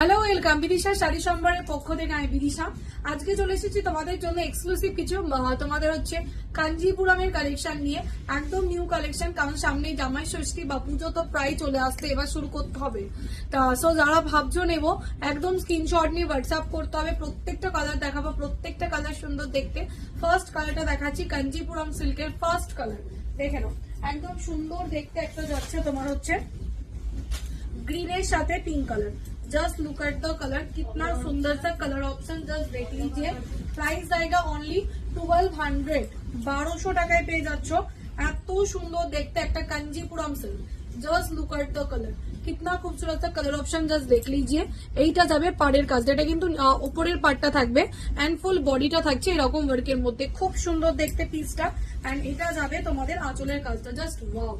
Hello welcome Bidisha sari সম্ভারের পক্ষ থেকে আমি বিদিশা। আজকে চলে এসেছি তোমাদের জন্য এক্সক্লুসিভ কিছু তোমাদের হচ্ছে কাঞ্জিপুরমের কালেকশন নিয়ে। একদম নিউ কালেকশন, কারণ সামনে জামাই ষষ্ঠী বা পুজো তো প্রায় চলে আসতে, এবার শুরু করতে হবে। তা সো যারা ভাবছো নেবো, একদম স্ক্রিনশট নিয়ে হোয়াটসঅ্যাপ করতে হবে। প্রত্যেকটা কালার দেখাবো, প্রত্যেকটা কালার সুন্দর দেখতে। ফার্স্ট কালারটা দেখাচ্ছি কাঞ্জিপুরম সিল্কের ফার্স্ট কালার, দেখে নাও। একদম সুন্দর দেখতে একটা যাচ্ছে তোমার হচ্ছে ग्रीन साथ pink colour. Just look at the colour, कितना सुंदर सा कलर ऑप्शन, जस्ट देख लीजिए। प्राइस आएगा ओनली 1200, 1200 টাকায় পেয়ে যাচ্ছ। এত সুন্দর দেখতে একটা Kanchipuram silk. Just look at the colour, कितना खूबसूरत सा कलर ऑप्शन, जस्ट देख लीजिए। এইটা যাবে পাড়ের কাজ, এটা কিন্তু উপরের পাড়টা থাকবে এন্ড ফুল বডিটা থাকছে এরকম ওয়ার্কের মধ্যে, খুব সুন্দর দেখতে পিসটা। এন্ড এটা যাবে তোমাদের আঁচলের কাজটা, জাস্ট ওয়াও।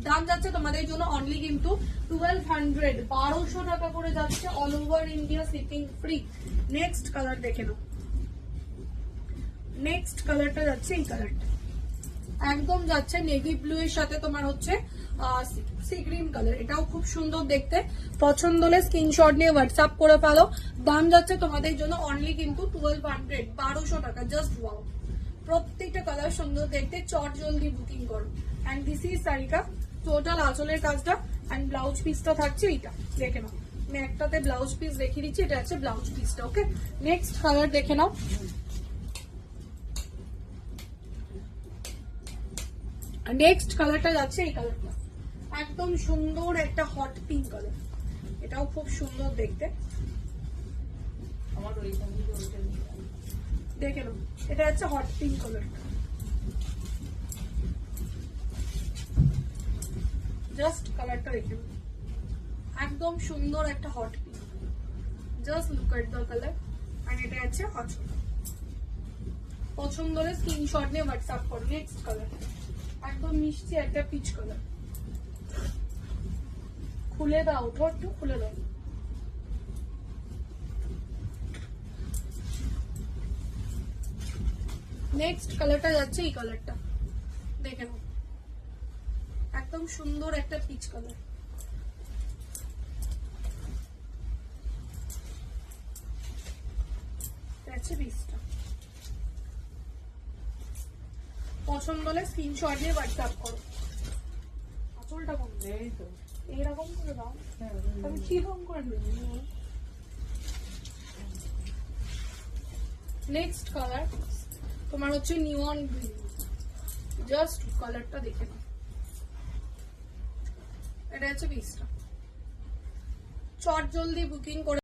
দাম যাচ্ছে তোমাদের জন্য অনলি কিন্তু 1200, 1200 টাকা করে যাচ্ছে, all over India shipping free. Next colour দেখে নাও। নেক্সট কালারটা যাচ্ছে এই কালারটা, একদম যাচ্ছে নেভি ব্লু এর সাথে তোমার হচ্ছে সি গ্রিন কালার। এটাও খুব সুন্দর দেখতে, পছন্দ হলে স্ক্রিনশট নিয়ে হোয়াটসঅ্যাপ করে ফেলো। দাম যাচ্ছে তোমাদের জন্য অনলি কিন্তু 1200, 1200 টাকা, জাস্ট ওয়াও। প্রত্যেকটা কালার সুন্দর দেখতে, চট জলদি বুকিং করো। এন্ড দিস ইজ শাড়িটা টোটাল আঁচলের কাজটা এন্ড ব্লাউজ পিসটা থাকছে এইটা, দেখে নাও। আমি একটাতে ব্লাউজ পিস দেখিয়ে দিচ্ছি, এটা আছে ব্লাউজ পিসটা। ওকে, নেক্সট কালার দেখে নাও। নেক্সট কালারটা যাচ্ছে এই কালারটা, একদম সুন্দর একটা হট পিঙ্ক কালার। এটাও খুব সুন্দর দেখতে, দেখে নাও। এটা হচ্ছে হট পিঙ্ক কালারটা, জাস্ট কালারটা দেখে নাও। একদম সুন্দর একটা hot pink, just look at the colour. আর এটা হচ্ছে হট, পছন্দ হলে স্ক্রিনশট নিয়ে হোয়াটসঅ্যাপ করো। নেক্সট কালার একদম মিষ্টি একটা পিচ কালার, খুলে দাও, ঠোঁট খুলে দাও। নেক্সট কালারটা যাচ্ছে এই কালারটা, দেখে নাও। একদম সুন্দর একটা পিচ কালার, পিসটা পছন্দ হলে স্ক্রিনশট দিয়ে হোয়াটসঅ্যাপ করো। আঁচলটা কম এইরকম করে দাও, আমি কিরকম করে নেব। নেক্সট কালার তোমার হচ্ছে নিয়ন গ্রিন, জাস্ট কালারটা দেখে নাও। এটা হচ্ছে পিসটা, চট জলদি বুকিং করে